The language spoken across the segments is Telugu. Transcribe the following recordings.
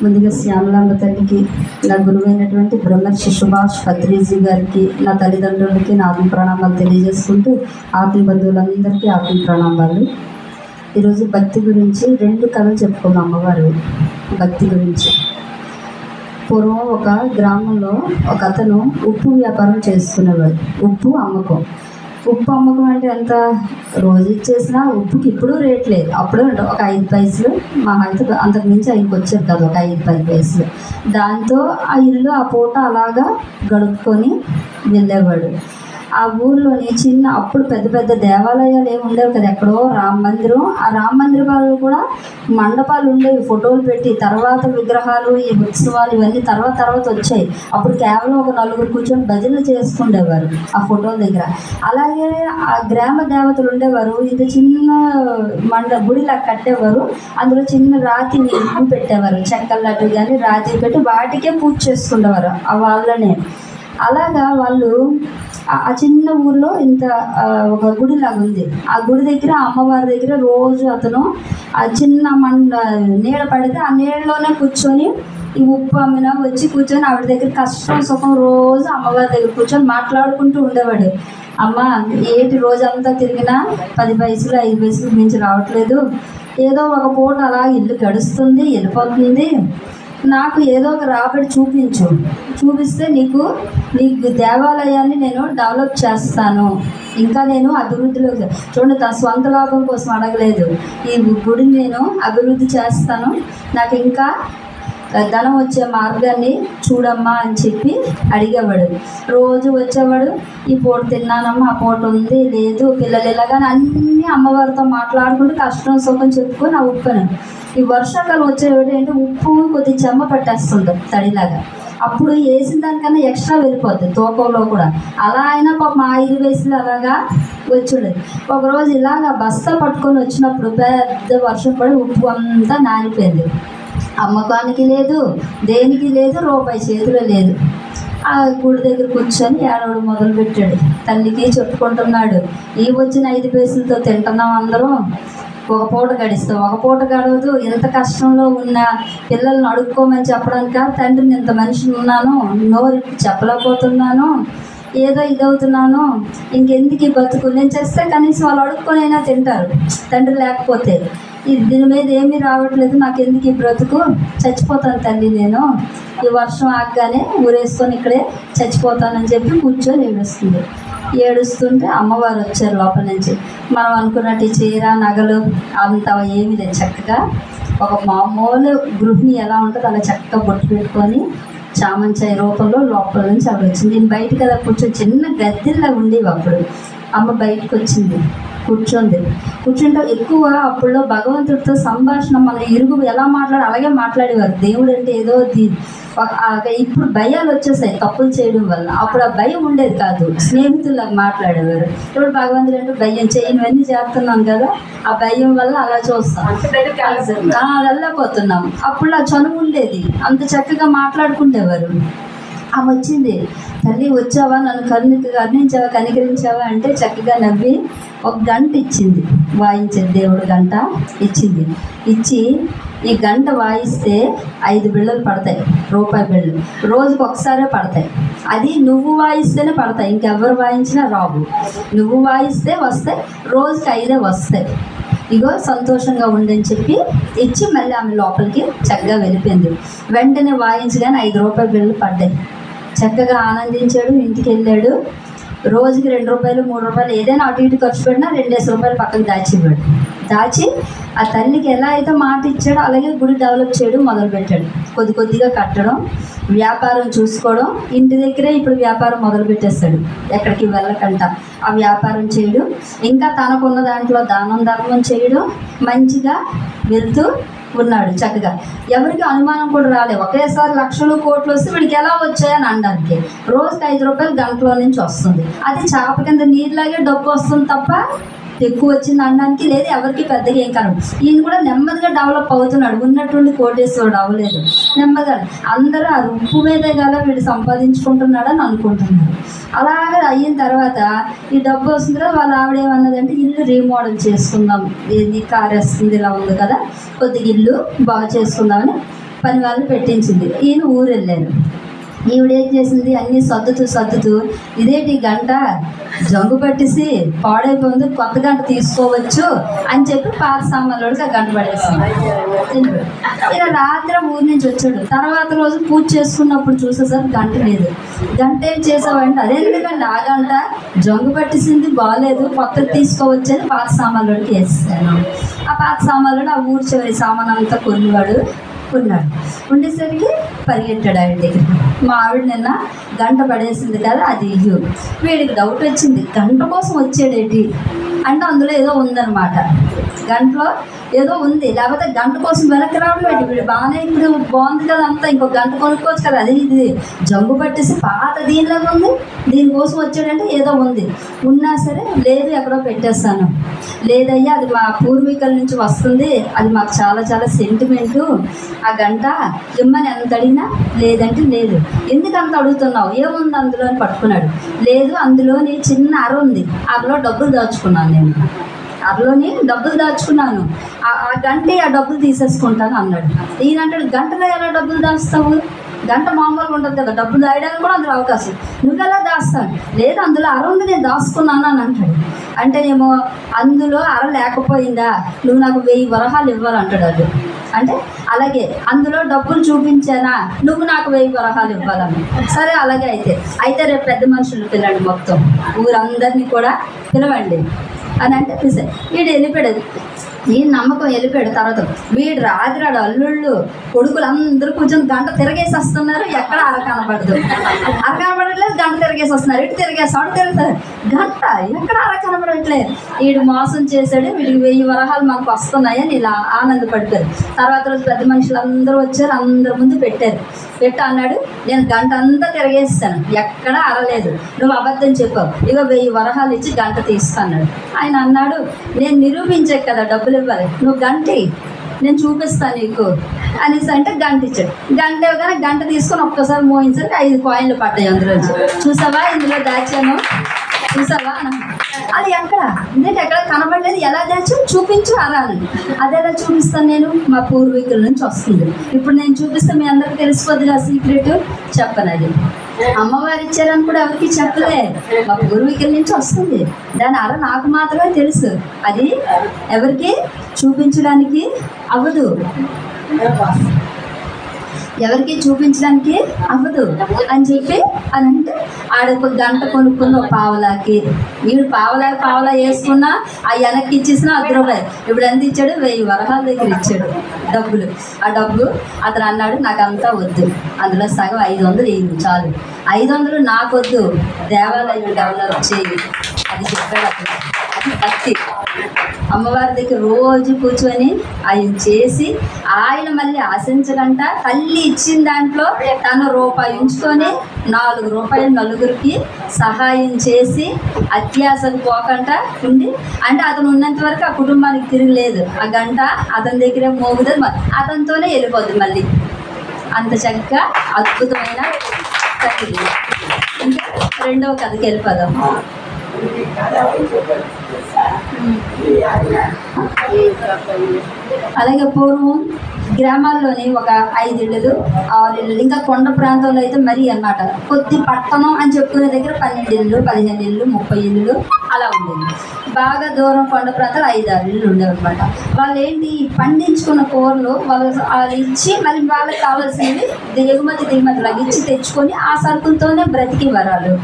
ముందుగా శ్యామలాంబ తల్లికి, నా గురువైనటువంటి బ్రహ్మర్షి సుభాష్ పత్రిజీ గారికి, నా తల్లిదండ్రులకి నా ఆత్మ ప్రణామాలు తెలియజేసుకుంటూ, ఆత్మ బంధువులందరికీ ఆత్మ ప్రణామాలు. ఈరోజు భక్తి గురించి 2 కథలు చెప్పుకున్నాం. అమ్మవారు భక్తి గురించి. పూర్వం ఒక గ్రామంలో ఒక అతను ఉప్పు వ్యాపారం చేసుకునేవాడు. ఉప్పు అమ్మకం అంటే ఎంత రోజు ఇచ్చేసినా ఉప్పుకి ఇప్పుడు రేట్ లేదు. అప్పుడు ఒక 5 పైసలు మహా అయితే, అంతకు మించి ఆయనకి వచ్చేది కాదు, ఒక 5-10 పైసలు. దాంతో ఆ ఇల్లు ఆ పూట అలాగా గడుపుకొని వెళ్ళేవాడు. ఆ ఊర్లోని చిన్న, అప్పుడు పెద్ద పెద్ద దేవాలయాలు ఏమి ఉండేవి కదా, ఎక్కడో రామ మందిరం. ఆ రామ మందిరాలు కూడా మండపాలు ఉండేవి, ఫోటోలు పెట్టి. తర్వాత విగ్రహాలు, ఈ ఉత్సవాలు ఇవన్నీ తర్వాత వచ్చాయి. అప్పుడు కేవలం ఒక 4 కూర్చొని భజనలు చేసుకుండేవారు ఆ ఫోటోల దగ్గర. అలాగే ఆ గ్రామ దేవతలు ఉండేవారు. ఇంత చిన్న గుడిలా కట్టేవారు. అందులో చిన్న రాతి పెట్టేవారు, చెక్కలు కానీ రాతి పెట్టి వాటికే పూజ చేసుకుండేవారు ఆ వాళ్ళనే. అలాగా వాళ్ళు ఆ చిన్న ఊర్లో ఇంత ఒక గుడిలాగా ఉంది. ఆ గుడి దగ్గర, అమ్మవారి దగ్గర రోజు అతను ఆ చిన్న నీడ పడితే ఆ నీడలోనే కూర్చొని ఈ ఉప్పు అమ్మిన వచ్చి కూర్చొని ఆవిడ దగ్గర కష్టం సుఖం రోజు అమ్మవారి దగ్గర కూర్చొని మాట్లాడుకుంటూ ఉండేవాడు. అమ్మ, ఏంటి రోజంతా తిరిగినా 10 పైసలు 5 పైసలు మించి రావట్లేదు, ఏదో ఒక పూట అలా ఇల్లు గడుస్తుంది, వెళ్ళిపోతుంది, నాకు ఏదో ఒక రాబడి చూపిస్తే నీకు దేవాలయాన్ని నేను డెవలప్ చేస్తాను, ఇంకా నేను అభివృద్ధిలో. చూడండి, తన స్వంత లాభం కోసం అడగలేదు, ఈ గుడిని నేను అభివృద్ధి చేస్తాను, నాకు ఇంకా ధనం వచ్చే మార్గాన్ని చూడమ్మా అని చెప్పి అడిగేవాడు. రోజు వచ్చేవాడు, ఈ పూట తిన్నానమ్మా, ఆ పూట ఉంది లేదు, పిల్లలు ఇలాగానే అన్నీ అమ్మవారితో మాట్లాడుకుంటూ కష్టం సుఖం చెప్పుకొని ఆ ఉప్పును. ఈ వర్షాకాలం వచ్చేవాడు ఏంటంటే ఉప్పు కొద్దిగా చెమ్మ పట్టేస్తుంది తడిలాగా. అప్పుడు వేసిన దానికన్నా ఎక్స్ట్రా వెళ్ళిపోద్ది తూకంలో కూడా. అలా అయినా పాపం 5 వయసులు అలాగా వచ్చాడు. ఒకరోజు ఇలాగా బస్తా పట్టుకొని వచ్చినప్పుడు పెద్ద వర్షం పడి ఉప్పు అంతా నానిపోయింది. అమ్మకానికి లేదు, దేనికి లేదు, రూపాయి చేతిలో లేదు. ఆ గుడి దగ్గర కూర్చొని ఏడవడం మొదలుపెట్టాడు. తల్లికి చెప్పుకుంటున్నాడు, ఈ వచ్చిన 5 పైసలతో తింటున్నాం అందరం, ఒక పూట గడిస్తాం, ఒక పూట గడవదు, ఇంత కష్టంలో ఉన్న పిల్లల్ని అడుక్కోమని చెప్పడానిక తండ్రిని, ఇంత మనిషిని ఉన్నాను, నోరు చెప్పలేకపోతున్నాను, ఏదో ఇదవుతున్నాను, ఇంకెందుకు ఈ బతుకు, నేను చేస్తే కనీసం వాళ్ళు అడుక్కొనైనా తింటారు తండ్రి లేకపోతే, దీని మీద ఏమీ రావట్లేదు, నాకు ఎందుకు ఈ బ్రతుకు, చచ్చిపోతాను తల్లి నేను, ఈ వర్షం ఆగగానే ఊరేసుకొని ఇక్కడే చచ్చిపోతానని చెప్పి కూర్చొని ఏడుస్తుంటే అమ్మవారు వచ్చారు లోపల నుంచి. మనం అనుకున్నట్టు చీర నగలు అంత ఏమీ లేదు, చక్కగా ఒక మామూలు గృహిణి ఎలా ఉంటుందో అలా చక్కగా బొట్టు పెట్టుకొని చామంచాయి రూపంలో లోపల నుంచి ఆవిడ వచ్చింది. నేను బయటకు కదా కూర్చొని, చిన్న గద్దెల్లా ఉండేవి అప్పుడు. అమ్మ బయటకు వచ్చింది, కూర్చుంటే ఎక్కువ అప్పుడులో భగవంతుడితో సంభాషణ, మన ఇరుగు ఎలా అలాగే మాట్లాడేవారు. దేవుడు అంటే ఏదో ఇప్పుడు భయాలు వచ్చేసాయి తప్పులు చేయడం వల్ల. అప్పుడు ఆ భయం ఉండేది కాదు, స్నేహితుల్లాగా మాట్లాడేవారు. ఇప్పుడు భగవంతుడు అంటే భయం చేయనివన్నీ చేస్తున్నాం కదా, ఆ భయం వల్ల అలా చూస్తాం, వెళ్ళకపోతున్నాం. అప్పుడు ఆ చనువు ఉండేది, అంత చక్కగా మాట్లాడుకుండేవారు. ఆమె వచ్చింది, తల్లి వచ్చావా, నన్ను కనికరించావా అంటే చక్కగా నవ్వి ఒక గంట ఇచ్చింది, వాయించేది దేవుడు గంట ఇచ్చింది. ఇచ్చి ఈ గంట వాయిస్తే 5 బిళ్ళలు పడతాయి, రూపాయి బిళ్ళలు, రోజుకు ఒకసారే పడతాయి. అది నువ్వు వాయిస్తేనే పడతాయి, ఇంకెవరు వాయించినా రావు. నువ్వు వాయిస్తే వస్తాయి, రోజుకి 5 వస్తాయి. ఇగో సంతోషంగా ఉండని చెప్పి ఇచ్చి మళ్ళీ ఆమె లోపలికి చక్కగా వెళ్ళిపోయింది. వెంటనే వాయించగానే 5 రూపాయి బిళ్ళలు పడ్డాయి. చక్కగా ఆనందించాడు, ఇంటికి వెళ్ళాడు. రోజుకి 2 రూపాయలు 3 రూపాయలు ఏదైనా అటు ఇటు ఖర్చు పెట్టినా 2 రూపాయలు పక్కకు దాచి ఆ తల్లికి ఎలా అయితే మాట ఇచ్చాడో అలాగే గుడి డెవలప్ చేయడం మొదలుపెట్టాడు. కొద్దిగా కట్టడం, వ్యాపారం చూసుకోవడం, ఇంటి దగ్గరే ఇప్పుడు వ్యాపారం మొదలు పెట్టేస్తాడు, ఎక్కడికి వెళ్ళకంట ఆ వ్యాపారం చేయడం, ఇంకా తనకున్న దాంట్లో దానం ధర్మం చేయడం, మంచిగా వెళ్తూ ఉన్నాడు చక్కగా. ఎవరికి అనుమానం కూడా రాలేదు. ఒకేసారి లక్షలు కోట్లు వస్తే వీడికి ఎలా వచ్చాయని అనడానికి. రోజుకి 5 రూపాయలు గంటలో నుంచి వస్తుంది. అది చేప కింద నీరులాగే డబ్బు వస్తుంది తప్ప ఎక్కువ వచ్చింది అనడానికి లేదు, ఎవరికి పెద్దగా ఏం కారణం. ఈయన కూడా నెమ్మదిగా డెవలప్ అవుతున్నాడు, ఉన్నటువంటి కోటేశ్వరుడు అవ్వలేదు. నెమ్మదిగా అందరూ ఆ ఉప్పు మీదే కదా వీడు సంపాదించుకుంటున్నాడని అనుకుంటున్నారు. అలాగే అయిన తర్వాత ఈ డబ్బు వస్తుంది కదా, వాళ్ళ ఆవిడ ఏమన్నదంటే ఇల్లు రీమోడల్ చేసుకుందాం, ఇది కారు వస్తుంది ఇలా ఉంది కదా, కొద్దిగా ఇల్లు బాగు చేసుకుందామని పని వాళ్ళు పెట్టించింది. ఈయన ఊరు వెళ్ళారు. ఈవిడేం చేసింది, అన్నీ సర్దుతూ ఇదేంటి గంట జంగు పట్టేసి పాడైపోయింది, కొత్త గంట తీసుకోవచ్చు అని చెప్పి పాత సామాన్లోకి ఆ గంట పడేసింది. ఇలా రాత్రి ఊరి నుంచి వచ్చాడు. తర్వాత రోజు పూజ చేసుకున్నప్పుడు చూసేసరికి గంట లేదు. గంట ఏం చేసావంటే, అదేందుకంటే ఆ గంట జంగు పట్టేసింది, బాగాలేదు, కొత్తది తీసుకోవచ్చు అని పాత సామాన్లోకి వేసేసాను. ఆ పాత సామాన్లో ఆ ఊరి చివరి సామాన్ అంతా కొన్నాడు. ఉండేసరికి పరిగెట్టాడు ఆయన దగ్గర. మా ఆవిడ నిన్న గంట పడేసింది కదా, అది ఇయ్యు. వీడికి డౌట్ వచ్చింది, గంట కోసం వచ్చాడేంటి అంటే అందులో ఏదో ఉందన్నమాట. గంటలో ఏదో ఉంది, లేకపోతే గంట కోసం వెనక్కి రావడం ఏంటి, వీడు బాగానే ఇప్పుడు బాగుంది కదా అంతా, ఇంకో గంట కొనుక్కోవచ్చు కదా, అది ఇది జంగు పట్టేసి పాత దీనిలాగా ఉంది, దీనికోసం వచ్చాడంటే ఏదో ఉంది. ఉన్నా సరే లేదు, ఎక్కడో పెట్టేస్తాను. లేదయ్యా, అది మా పూర్వీకుల నుంచి వస్తుంది, అది మాకు చాలా చాలా సెంటిమెంటు, ఆ గంట ఇమ్మని ఎంత అడిగినా లేదంటే లేదు. ఎందుకు అంత అడుగుతున్నావు, ఏముంది అందులో అని పట్టుకున్నాడు. లేదు, అందులోని చిన్న అర ఉంది, అరలో డబ్బులు దాచుకున్నాను నేను, అరలోని డబ్బులు దాచుకున్నాను, ఆ గంటే ఆ డబ్బులు తీసేసుకుంటాను అన్నాడు. ఈయన అంటాడు, గంటలో ఎలా డబ్బులు దాస్తావు, గంట మామూలుగా ఉంటుంది కదా, డబ్బులు దాయడానికి కూడా అందులో అవకాశం, నువ్వెలా దాస్తాను. లేదు, అందులో అర ఉంది, నేను దాచుకున్నాను అని అంటాడు. అంటేనేమో అందులో అర లేకపోయిందా, నువ్వు నాకు 1000 వరహాలు ఇవ్వాలంటాడు అది. అంటే అలాగే అందులో డబ్బులు చూపించానా, నువ్వు నాకు 1000 వరహాలు ఇవ్వాలని. సరే అలాగే అయితే రేపు పెద్ద మనుషులు పిల్లండి, మొత్తం ఊరందరినీ కూడా పిలవండి అని అంటే పిలిచారు. వీడు వెళ్ళిపోయాడు. ఈ నమ్మకం వెళ్ళిపోయాడు. తర్వాత వీడు రాజురాడు అల్లుళ్ళు కొడుకులు అందరూ కూర్చొని గంట తిరగేసి వస్తున్నారు. ఎక్కడ అర కనపడదు, అర కనపడట్లేదు, గంట తిరగేసి వస్తున్నారు. ఇటు తిరిగేసి అటు తిరుగుతారు, గంట ఎక్కడ అర కనపడట్లేదు. వీడు మోసం చేశాడు, వీడికి 1000 వరహాలు మనకు వస్తున్నాయని ఇలా ఆనందపడతారు. తర్వాత రోజు పెద్ద మనుషులు అందరూ వచ్చారు, అందరి ముందు పెట్టారు. పెట్టి అన్నాడు, నేను గంట అంతా తిరగేస్తాను, ఎక్కడ అరలేదు, నువ్వు అబద్ధం చెప్పావు, ఇక 1000 వరహాలు ఇచ్చి గంట తీసుకున్నాడు. ఆయన అన్నాడు, నేను నిరూపించే కదా డబ్బులు ఇవ్వాలి, నువ్వు గంటి నేను చూపిస్తాను నీకు అనేసి అంటే గంట ఇచ్చాడు. గంట ఇవ్వగానే గంట తీసుకొని ఒక్కసారి మోయించడానికి 5 కాయిన్లు పడ్డాయి అందులో. చూసావా ఇందులో దాచాను, చూసావా అది ఎక్కడ ఎందుకంటే ఎక్కడ కనబడలేదు, ఎలా దాచు చూపించు అరాలి. అదేలా చూపిస్తాను నేను, మా పూర్వీకుల నుంచి వస్తుంది. ఇప్పుడు నేను చూపిస్తే మీ అందరికీ తెలిసిపోద్ది ఆ సీక్రెట్, చెప్పను. అది అమ్మవారు ఇచ్చారని కూడా ఎవరికి చెప్పలే, మా పూర్వీకుల నుంచి వస్తుంది. దాని అర నాకు మాత్రమే తెలుసు, అది ఎవరికి చూపించడానికి అవ్వదు, ఎవరికి చూపించడానికి అవ్వదు అని చెప్పి అని అంటే ఆడొక గంట కొనుక్కున్న ఒక పావలాకి, వీడు పావలా వేసుకున్నా ఆ వెనక్కి ఇచ్చేసిన ₹10. ఇప్పుడు ఎంత ఇచ్చాడు, 1000 వరహాల దగ్గర ఇచ్చాడు డబ్బులు. ఆ డబ్బు అతను అన్నాడు, నాకు అంతా వద్దు, అందులో సగం 500 వేయను చాలు, 500 నాకు వద్దు, దేవాలయం డెవలప్ చేయి అది చెప్పాడు అతను. అది భక్తి. అమ్మవారి దగ్గర రోజు కూర్చొని ఆయన చేసి, ఆయన మళ్ళీ ఆశించకుండా తల్లి ఇచ్చిన దాంట్లో తను రూపాయి ఉంచుకొని ₹4 నలుగురికి సహాయం చేసి అత్యాశకు పోకుండా ఉండి, అంటే అతను ఉన్నంత వరకు ఆ కుటుంబానికి తిరగలేదు, ఆ గంట అతని దగ్గరే మోగుతుంది, అతనితోనే వెళ్ళిపోద్ది మళ్ళీ. అంత చక్కగా అద్భుతమైన కథ. ఇంకా రెండవ కథకి వెళ్ళిపోదాం. అలాగే పూర్వం గ్రామాల్లోని ఒక 5 ఇళ్ళు 6 ఇళ్ళు, ఇంకా కొండ ప్రాంతంలో అయితే మరీ అన్నమాట, కొద్ది పట్టణం అని చెప్పుకునే దగ్గర 12 ఇళ్ళు 15 ఇళ్ళు 30 ఇళ్ళు అలా ఉండేది. బాగా దూరం కొండ ప్రాంతాలు 5-6 ఇళ్ళు ఉండేవి అనమాట. వాళ్ళు ఏంటి, పండించుకున్న కూరలు వాళ్ళు ఇచ్చి మళ్ళీ వాళ్ళకి కావాల్సినవి దిగుమతిలాగా ఇచ్చి తెచ్చుకొని ఆ సరుకులతోనే బ్రతికి వరాలు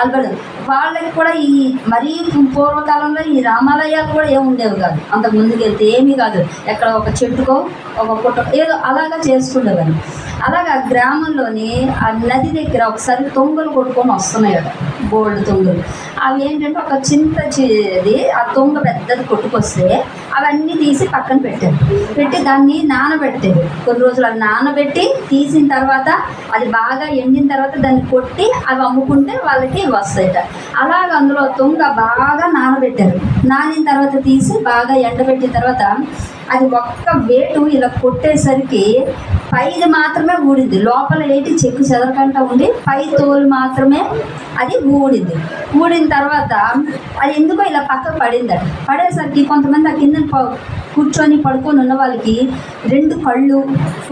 అలబడు. వాళ్ళకి కూడా ఈ మరీ పూర్వకాలంలో ఈ రామాలయాలు కూడా ఏమి ఉండేవి కాదు, అంత ముందుకు వెళ్తే ఏమీ కాదు, ఎక్కడ ఒక చెట్టుకో ఒక పుట్ట ఏదో అలాగా చేసుకుండేవారు. అలాగా గ్రామంలోని ఆ నది దగ్గర ఒకసారి తొంగలు కొట్టుకొని వస్తున్నాయట, బోల్డ్ తొంగలు. అవి ఏంటంటే ఒక చింతది ఆ తొంగ పెద్దది కొట్టుకొస్తే అవన్నీ తీసి పక్కన పెట్టి దాన్ని నానబెట్టారు కొన్ని రోజులు. అది నానబెట్టి తీసిన తర్వాత అది బాగా ఎండిన తర్వాత దాన్ని కొట్టి అవి అమ్ముకుంటే వాళ్ళకి వస్తాయట. అలాగ అందులో తొంగ బాగా నానబెట్టారు. నానిన తర్వాత తీసి బాగా ఎండబెట్టిన తర్వాత అది ఒక్క వేటు ఇలా కొట్టేసరికి పైది మాత్రమే ఊడింది, లోపల ఏంటి చెక్కు చెదరకంట ఉండి పై తోలు మాత్రమే అది ఊడింది. ఊడిన తర్వాత అది ఎందుకో ఇలా పక్కకు పడిందట. పడేసరికి కొంతమంది ఆ కింద కూర్చొని పడుకొని ఉన్న వాళ్ళకి 2 కళ్ళు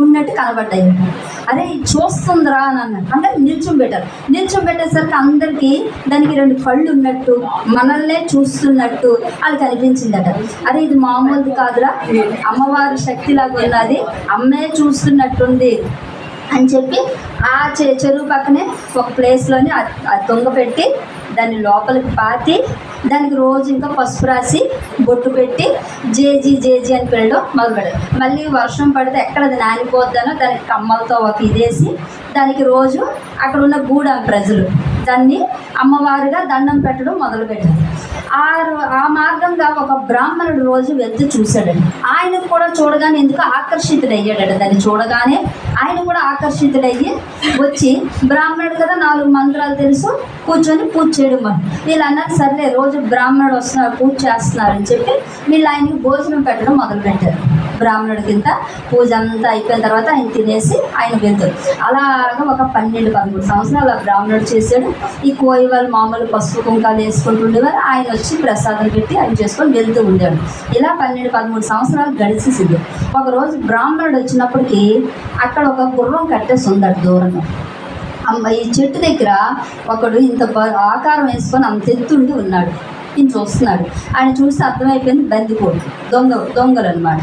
ఉన్నట్టు కనబడ్డాయి. అరే చూస్తుందిరా అని అన్నారు. అంటే నిల్చొని పెట్టేసరికి అందరికీ దానికి 2 కళ్ళు ఉన్నట్టు మనల్నే చూస్తున్నట్టు అది కనిపించిందట. అరే ఇది మామూలుది కాదురా, అమ్మవారి శక్తిలాగా ఉన్నది, అమ్మే చూస్తున్నట్టుంది అని చెప్పి ఆ చెరువు పక్కనే ఒక ప్లేస్లోని తొంగ పెట్టి దాన్ని లోపలికి పాతి దానికి రోజు ఇంకా పసుపు రాసి బొట్టు పెట్టి జేజీ అని పిలవడం మొదలుపెట్టారు. మళ్ళీ వర్షం పడితే ఎక్కడ అది నానిపోద్దనో దానికి కమ్మలతో ఒక ఇదేసి దానికి రోజు అక్కడ ఉన్న గూడెం ప్రజలు దాన్ని అమ్మవారిగా దండం పెట్టడం మొదలుపెట్టారు. ఆ మార్గంగా ఒక బ్రాహ్మణుడు రోజు వెళ్తూ చూశాడండి. ఆయనకు కూడా చూడగానే ఎందుకు ఆకర్షితుడయ్యాడట. దాన్ని చూడగానే ఆయన కూడా ఆకర్షితుడయ్యి వచ్చి బ్రాహ్మణుడు కదా 4 మంత్రాలు తెలుసు, కూర్చొని పూజ చేయడం. వీళ్ళు అన్నారు సర్లే రోజు బ్రాహ్మణుడు వస్తున్నారు పూజ చేస్తున్నారు అని చెప్పి వీళ్ళు ఆయనకి భోజనం పెట్టడం మొదలుపెట్టారు. బ్రాహ్మణుడి కింద పూజ అంతా అయిపోయిన తర్వాత ఆయన తినేసి ఆయన వెళ్తారు. అలాగా ఒక 12-13 సంవత్సరాలు ఆ బ్రాహ్మణుడు చేశాడు. ఈ కోయి వాళ్ళు మామూలు పసుపు కుంకాలు వేసుకుంటూ ఉండేవారు, ఆయన వచ్చి ప్రసాదం పెట్టి ఆయన చేసుకొని వెళ్తూ ఉండేవాడు. ఇలా 12-13 సంవత్సరాలు గడిచేసింది. ఒకరోజు బ్రాహ్మణుడు వచ్చినప్పటికీ అక్కడ ఒక గుర్రం కట్టేసి ఉందట దూరంగా. ఈ చెట్టు దగ్గర ఒకడు ఇంత ఆకారం వేసుకొని అంత ఎత్తుండి ఉన్నాడు. ఈయన చూస్తున్నాడు. ఆయన చూస్తే అర్థమైపోయింది బందిపోటు దొంగలు అనమాట.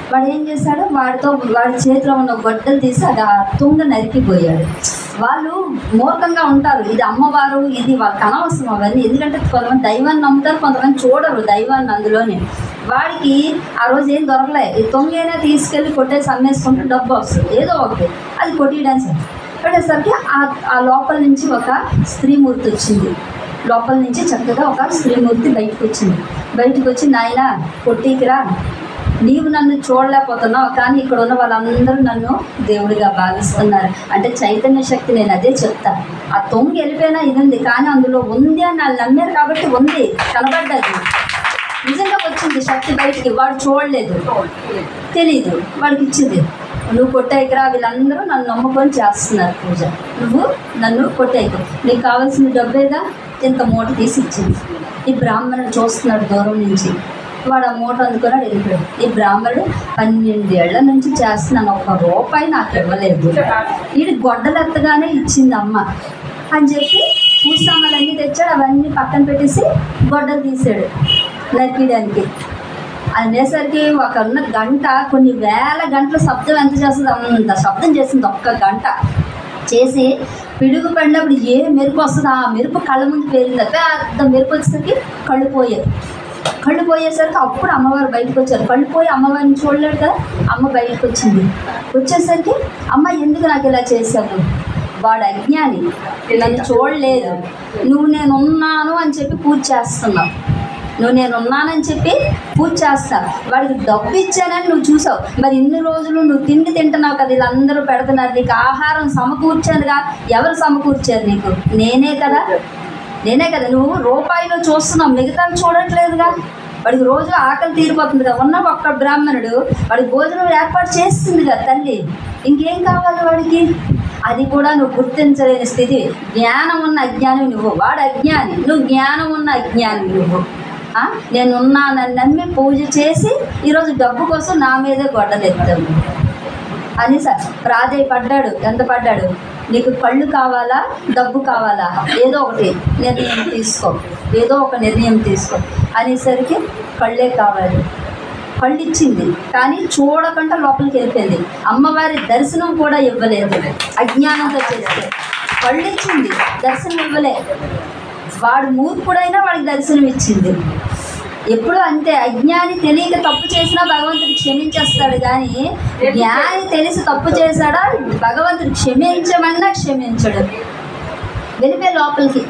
వాడు ఏం చేశాడు, వాడి చేతిలో ఉన్న గొడ్డలు తీసి అది ఆ తుంగ నరికిపోయాడు. వాళ్ళు మూర్ఖంగా ఉంటారు, ఇది అమ్మవారు, ఇది వాళ్ళకి అనవసరం అవన్నీ. ఎందుకంటే కొంతమంది దైవాన్ని నమ్ముతారు, కొంతమంది చూడరు దైవాన్ని. అందులోనే వాడికి ఆ రోజు ఏం దొరకలే. ఈ తొంగైనా తీసుకెళ్ళి కొట్టేసి అమ్మేసుకుంటే డబ్బు వస్తుంది ఏదో ఒకటి, అది కొట్టేయడానికి పెట్టేసరికి ఆ లోపల నుంచి ఒక స్త్రీమూర్తి వచ్చింది. లోపల నుంచి చక్కగా ఒక స్త్రీమూర్తి బయటకు వచ్చి నాయన కొట్టికిరా, నీవు నన్ను చూడలేకపోతున్నావు కానీ ఇక్కడ ఉన్న వాళ్ళందరూ నన్ను దేవుడిగా భావిస్తున్నారు అంటే చైతన్య శక్తి. నేను అదే చెప్తాను. ఆ తొంగి వెళ్ళిపోయినా ఇది ఉంది కానీ అందులో ఉంది అని వాళ్ళు నమ్మారు కాబట్టి ఉంది, కనబడ్డది, నిజంగా వచ్చింది శక్తి బయటికి. వాడు చూడలేదు, తెలీదు, వాడికి ఇచ్చింది. నువ్వు కొట్టేయకురా, వీళ్ళందరూ నన్ను నమ్ముకొని చేస్తున్నారు పూజ, నువ్వు నన్ను కొట్టేయకు, నీకు కావాల్సిన డబ్బేగా, ఇంత మూట తీసి ఇచ్చింది. ఈ బ్రాహ్మణుడు చూస్తున్నాడు దూరం నుంచి. వాడు ఆ మూట అందుకున్నాడు, వెళ్ళిపోయాడు. ఈ బ్రాహ్మణుడు 12 ఏళ్ల నుంచి చేస్తున్నాను, ₹1 నాకు ఇవ్వలేదు, వీడి గొడ్డలు ఎత్తగానే ఇచ్చింది అమ్మ అని చెప్పి పూజ సామాన్లన్నీ తెచ్చాడు. అవన్నీ పక్కన పెట్టేసి గొడ్డలు తీసాడు నరికీయడానికి. అనేసరికి ఒక గంట, కొన్ని వేల గంటల శబ్దం ఎంత చేస్తుంది, అంత శబ్దం చేసింది. 1 గంట చేసి పిడుగు పడినప్పుడు ఏ మెరుపు వస్తుంది, ఆ మెరుపు కళ్ళ ముందు పేరింది. పెద్ద మెరుపు వచ్చేసరికి కళ్ళు పోయేసరికి అప్పుడు అమ్మవారు బయటకు వచ్చారు. కళ్ళు పోయి అమ్మవారిని చూడలేడు కదా, అమ్మ బయటకు వచ్చింది. వచ్చేసరికి అమ్మ ఎందుకు నాకు ఇలా చేశావు, వాడు అజ్ఞాని, నన్ను చూడలేదు, నువ్వు నేనున్నాను అని చెప్పి పూజ చేస్తున్నావు, నువ్వు నేనున్నానని చెప్పి పూజ చేస్తావు, వాడికి డబ్బు ఇచ్చానని నువ్వు చూసావు. మరి ఇన్ని రోజులు నువ్వు తిండి తింటున్నావు కదా, వీళ్ళందరూ పెడుతున్నారు, నీకు ఆహారం సమకూర్చానుగా. ఎవరు సమకూర్చారు నీకు? నేనే కదా. నువ్వు రూపాయిలో చూస్తున్నావు, మిగతా చూడట్లేదుగా. వాడికి రోజు ఆకలి తీరిపోతుంది కదా. ఉన్న ఒక్క బ్రాహ్మణుడు వాడికి భోజనం ఏర్పాటు చేస్తుంది కదా తల్లి, ఇంకేం కావాలి వాడికి? అది కూడా నువ్వు గుర్తించలేని స్థితి. జ్ఞానం ఉన్న అజ్ఞాని నువ్వు, వాడు అజ్ఞాని, నువ్వు జ్ఞానం ఉన్న అజ్ఞాని నువ్వు. నేనున్నానని నమ్మి పూజ చేసి ఈరోజు డబ్బు కోసం నా మీదే గొడ్డలెత్తావు అని ప్రాధేయపడ్డాడు. ఎంత పడ్డాడు? నీకు కళ్ళు కావాలా, డబ్బు కావాలా, ఏదో ఒకటి నిర్ణయం తీసుకో అనేసరికి కళ్ళే కావాలి. కళ్ళు ఇచ్చింది కానీ చూడకుండా లోపలికి వెళ్ళిపోయింది. అమ్మవారి దర్శనం కూడా ఇవ్వలేదు, అజ్ఞానంతో చేస్తే. కళ్ళు ఇచ్చింది, దర్శనం ఇవ్వలే. వాడు మూర్ఖుడైనా వాడికి దర్శనం ఇచ్చింది. ఎప్పుడు అంతే, అజ్ఞాని తెలియక తప్పు చేసినా భగవంతుడు క్షమించేస్తాడు, కానీ జ్ఞాని తెలిసి తప్పు చేశాడా భగవంతుడు క్షమించమన్నా క్షమించడు. వెళ్ళిపోయి లోపలికి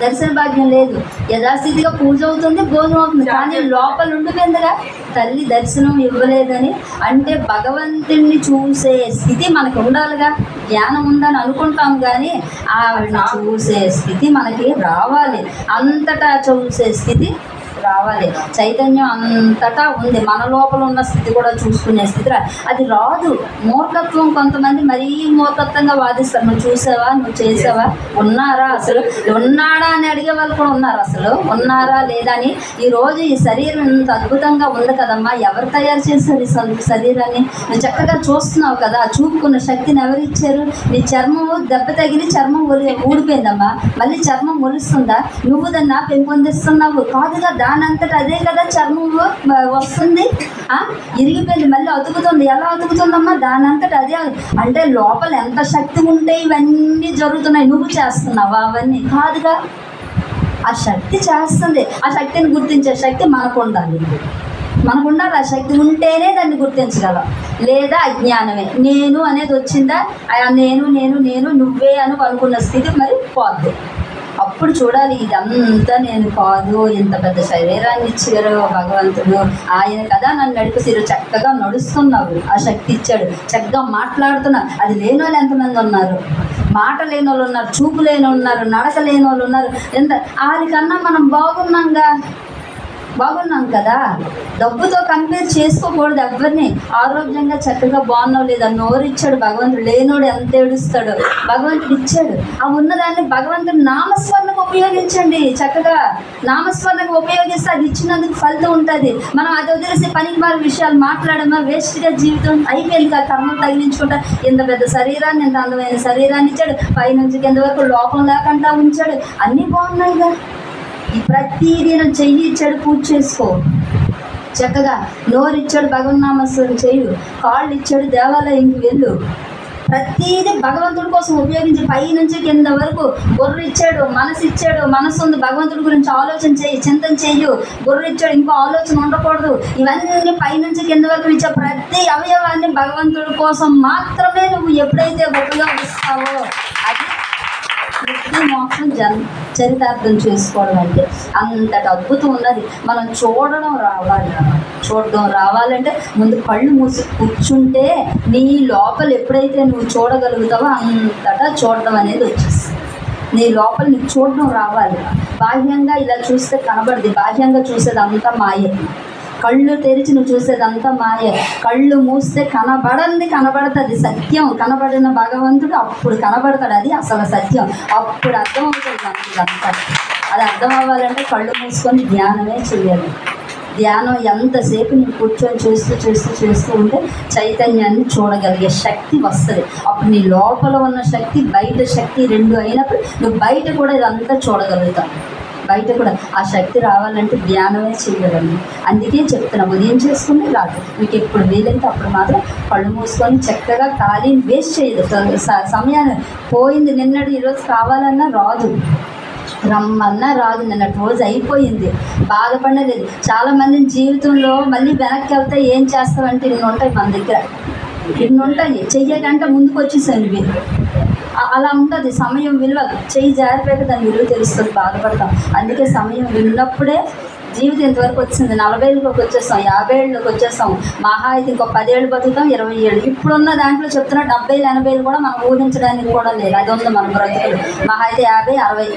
దర్శన భాగ్యం లేదు. యథాస్థితిగా పూజ అవుతుంది, భోజనం అవుతుంది, కానీ లోపల ఉండిపోయిందిగా. తల్లి దర్శనం ఇవ్వలేదని అంటే భగవంతుడిని చూసే స్థితి మనకు ఉండాలిగా. జ్ఞానం ఉందని అనుకుంటాం కానీ ఆవిడని చూసే స్థితి మనకి రావాలి. అంతటా చూసే స్థితి రావాలి. చైతన్యం అంతటా ఉంది. మన లోపల ఉన్న స్థితి కూడా చూసుకునే స్థితి అది రాదు. మూర్ఖత్వం, కొంతమంది మరీ మూర్ఖత్వంగా వాదిస్తారు. నువ్వు చూసావా, నువ్వు చేసావా, ఉన్నారా, అసలు ఉన్నాడా అని అడిగే వాళ్ళు కూడా ఉన్నారు. అసలు ఉన్నారా లేదా అని. ఈరోజు ఈ శరీరం ఇంత అద్భుతంగా ఉంది కదమ్మా, ఎవరు తయారు చేశారు ఈ శరీరాన్ని? నువ్వు చక్కగా చూస్తున్నావు కదా, చూపుకున్న శక్తిని ఎవరు ఇచ్చారు? నీ చర్మం దెబ్బ తగిలి చర్మం ఊడిపోయిందమ్మా, మళ్ళీ చర్మం మొలుస్తుందా? నువ్వు దాన్ని పెంపొందిస్తున్నావు కాదుగా, దాని అంతటా అదే కదా చర్మం వస్తుంది. ఇరిగిపోయింది మళ్ళీ అతుకుతుంది. ఎలా అతుకుతుందమ్మా? దాని అంతటా అదే. అంటే లోపల ఎంత శక్తి ఉంటే ఇవన్నీ జరుగుతున్నాయి, నువ్వు చేస్తున్నావా? అవన్నీ కాదుగా, ఆ శక్తి చేస్తుంది. ఆ శక్తిని గుర్తించే శక్తి మనకు ఉండాలి. ఆ శక్తి ఉంటేనే దాన్ని గుర్తించగలం. లేదా అజ్ఞానమే, నేను అనేది వచ్చిందా, నేను నేను నేను నువ్వే అని అనుకున్న స్థితి మరి పోద్ది. అప్పుడు చూడాలి, ఇదంతా నేను కాదు, ఇంత పెద్ద శరీరాన్ని ఇచ్చారు భగవంతుడు, ఆయన కదా నన్ను నడిపేసారు. చక్కగా నడుస్తున్నావు, ఆ శక్తి ఇచ్చాడు, చక్కగా మాట్లాడుతున్నావు. అది లేని వాళ్ళు ఎంతమంది ఉన్నారు? మాట లేని వాళ్ళు ఉన్నారు, చూపు లేని ఉన్నారు, నడక లేని వాళ్ళు ఉన్నారు. వాళ్ళకన్నా మనం బాగున్నాం కదా. డబ్బుతో కంపేర్ చేసుకోకూడదు ఎవరిని. ఆరోగ్యంగా చక్కగా బాగున్నావు లేదా, నోరు ఇచ్చాడు భగవంతుడు, లేనోడు ఎంత ఏడుస్తాడు, భగవంతుడు ఇచ్చాడు. ఆ ఉన్నదాన్ని భగవంతుడు నామస్మరణకు ఉపయోగించండి. చక్కగా నామస్మరణకు ఉపయోగిస్తే అది ఇచ్చినందుకు ఫలితం ఉంటుంది. మనం అది వదిలేసి పనికి మారి విషయాలు మాట్లాడమా, వేస్ట్గా జీవితం అయిపోయింది కదా. కర్మలు తగిలించుకుంటా ఇంత పెద్ద శరీరాన్ని, ఇంత అందమైన శరీరాన్ని ఇచ్చాడు, పైనుంచి కింద వరకు లోపం లేకుండా ఉంచాడు. అన్నీ బాగున్నాయి కదా. ఈ ప్రతిదీ చెయ్యి ఇచ్చాడు, పూజ చేసుకో. చక్కగా నోరు ఇచ్చాడు, భగవన్నామస్మరణ చెయ్యు. కాళ్ళు ఇచ్చాడు, దేవాలయంకి వెళ్ళు. ప్రతిదీ భగవంతుడి కోసం ఉపయోగించి పైనుంచి కింద వరకు. బుర్ర ఇచ్చాడు, మనసు ఇచ్చాడు, మనసు ఉంది, భగవంతుడి గురించి ఆలోచన చేయి, చింతన చెయ్యు. బుర్ర ఇచ్చాడు, ఇంకో ఆలోచన ఉండకూడదు. ఇవన్నీ పైనుంచి కింద వరకు ఇచ్చే ప్రతి అవయవాన్ని భగవంతుడి కోసం మాత్రమే నువ్వు ఎప్పుడైతే ఉపయోగిస్తావో అది వృత్తి మోక్షం చరితార్థం చేసుకోవడం. అంటే అంతటి అద్భుతం ఉన్నది. మనం చూడడం రావాలంటే ముందు కళ్ళు మూసి కూర్చుంటే నీ లోపల ఎప్పుడైతే నువ్వు చూడగలుగుతావో అంతటా చూడడం అనేది వచ్చేస్తుంది. నీ లోపల నీకు చూడడం రావాలి. బాహ్యంగా ఇలా చూస్తే కనబడదు, బాహ్యంగా చూసేది అంతా మాయే. కళ్ళు తెరిచి నువ్వు చూసేదంతా మాయే. కళ్ళు మూస్తే కనబడుతుంది సత్యం. కనబడిన భగవంతుడు అప్పుడు కనబడతాడు, అది అసలు సత్యం. అప్పుడు అర్థమవుతుంది మనకి అంతా. అది అర్థం అవ్వాలంటే కళ్ళు మూసుకొని ధ్యానమే చేయాలి. ధ్యానం ఎంతసేపు నువ్వు కూర్చొని చేస్తూ ఉంటే చైతన్యాన్ని చూడగలిగే శక్తి వస్తుంది. అప్పుడు నీ లోపల ఉన్న శక్తి, బయట శక్తి రెండు అయినప్పుడు నువ్వు బయట కూడా ఇదంతా చూడగలుగుతావు. బయట కూడా ఆ శక్తి రావాలంటే ధ్యానమే చేయగలను. అందుకే చెప్తున్నా, ఉదయం చేసుకుని రాదు, మీకు ఎప్పుడు వీలైతే అప్పుడు మాత్రం కళ్ళు మూసుకొని చక్కగా ఖాళీని వేస్ట్ చేయదు. సమయాన్ని పోయింది, నిన్నటి ఈరోజు కావాలన్నా రాదు, రమ్మన్నా రాదు. నిన్నటి రోజు అయిపోయింది, బాధపడలేదు. చాలామంది జీవితంలో మళ్ళీ వెనక్కి వెళ్తే ఏం చేస్తామంటే ఇన్ని ఉంటాయి మన దగ్గర, ఇన్ని ఉంటాయి. చెయ్యకంటే ముందుకు వచ్చేసాను ఇవి. అలా ఉంటుంది సమయం విలువ. చెయ్యి జారిపోయాక దాని విలువ తెలుస్తుంది, బాధపడతాం. అందుకే సమయం విన్నప్పుడే జీవితం ఇంతవరకు వచ్చింది. 40 ఏళ్ళలోకి వచ్చేస్తాం, 50 ఏళ్ళలోకి వచ్చేస్తాం. మహా అయితే ఇంకో 10 ఏళ్ళు బతుకుతాం, 20 ఏళ్ళు. ఇప్పుడున్న దాంట్లో చెప్తున్నా 70, 80 కూడా మనం ఊహించడానికి కూడా లేదు. అది ఉంది మన బ్రతుకులు. మహా అయితే 50, 60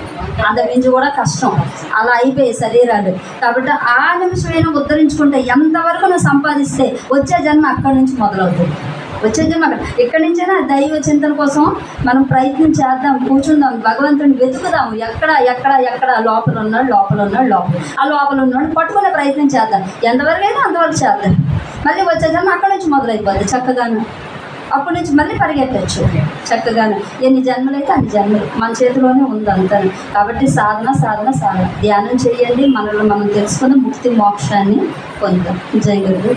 అంత మించి కూడా కష్టం. అలా అయిపోయాయి శరీరాలు. కాబట్టి ఆ నిమిషమైనా ఉద్ధరించుకుంటే ఎంతవరకు నువ్వు సంపాదిస్తే వచ్చే జన్మ అక్కడి నుంచి మొదలవుతుంది. వచ్చే జన్మ ఎక్కడి నుంచైనా దైవ చింతన కోసం మనం ప్రయత్నం చేద్దాం, కూర్చుందాం, భగవంతుని వెతుకుదాము. ఎక్కడ లోపల ఉన్నాడు. ఆ లోపల ఉన్నాడు పట్టుకునే ప్రయత్నం చేద్దాం. ఎంతవరకు అయినా అంతవరకు చేద్దాం. మళ్ళీ వచ్చే జన్మ అక్కడి నుంచి మొదలైపోద్ది చక్కగాను. అప్పటి నుంచి మళ్ళీ పరిగెత్తచ్చు చక్కగాను. ఎన్ని జన్మలైతే అన్ని జన్మలు మన చేతిలోనే ఉంది అంతా. కాబట్టి సాధన ధ్యానం చేయండి. మనలో మనం తెలుసుకుని ముక్తి మోక్షాన్ని పొందాం. జై గురు.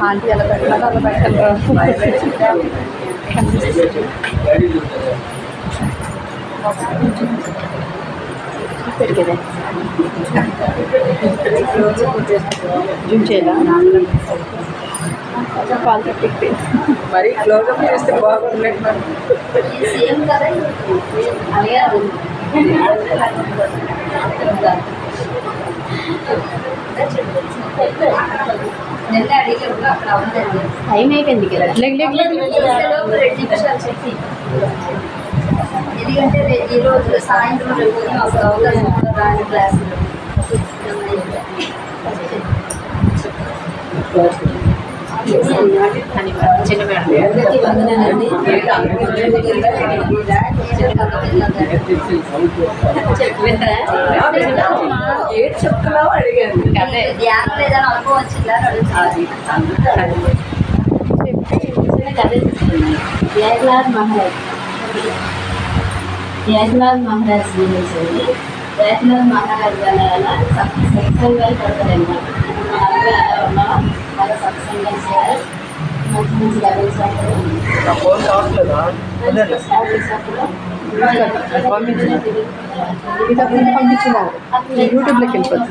ఆంటీ ఎలా పెట్టాలో అలా పెట్టాలి. పెరిగేదే జూమ్ చేయాలా కాల్ పెట్టి మరి క్లోజప్ చేస్తే బాగున్నట్టు సేమ్ కదా నిన్న అడిగినప్పుడు అక్కడ అవ్వలేదు. టైం అయిపోయింది కదా. ఎందుకంటే ఈరోజు సాయంత్రం రేపు అసలు అవకాశం రాని క్లాసులు చిన్న మేడం ఏడు చెప్తున్నావు అడిగాను. అదే ధ్యానం లేదని అనుభవం వచ్చిందా ఏకనాథ్ మహారాజ్ ఏకనాథ్ మహారాజ్ గురించి ఏకనాథ్ మహారాజ్ వల్ల సత్సంగాలు పడతారన్నమాట. మన అందరూ అలా ఉన్నాం, అలా సత్సంగాలు చేయాలి, మంచి మంచి లెవెల్స్ పంపించినారు యూట్యూబ్లోకి వెళ్ళిపోతుంది.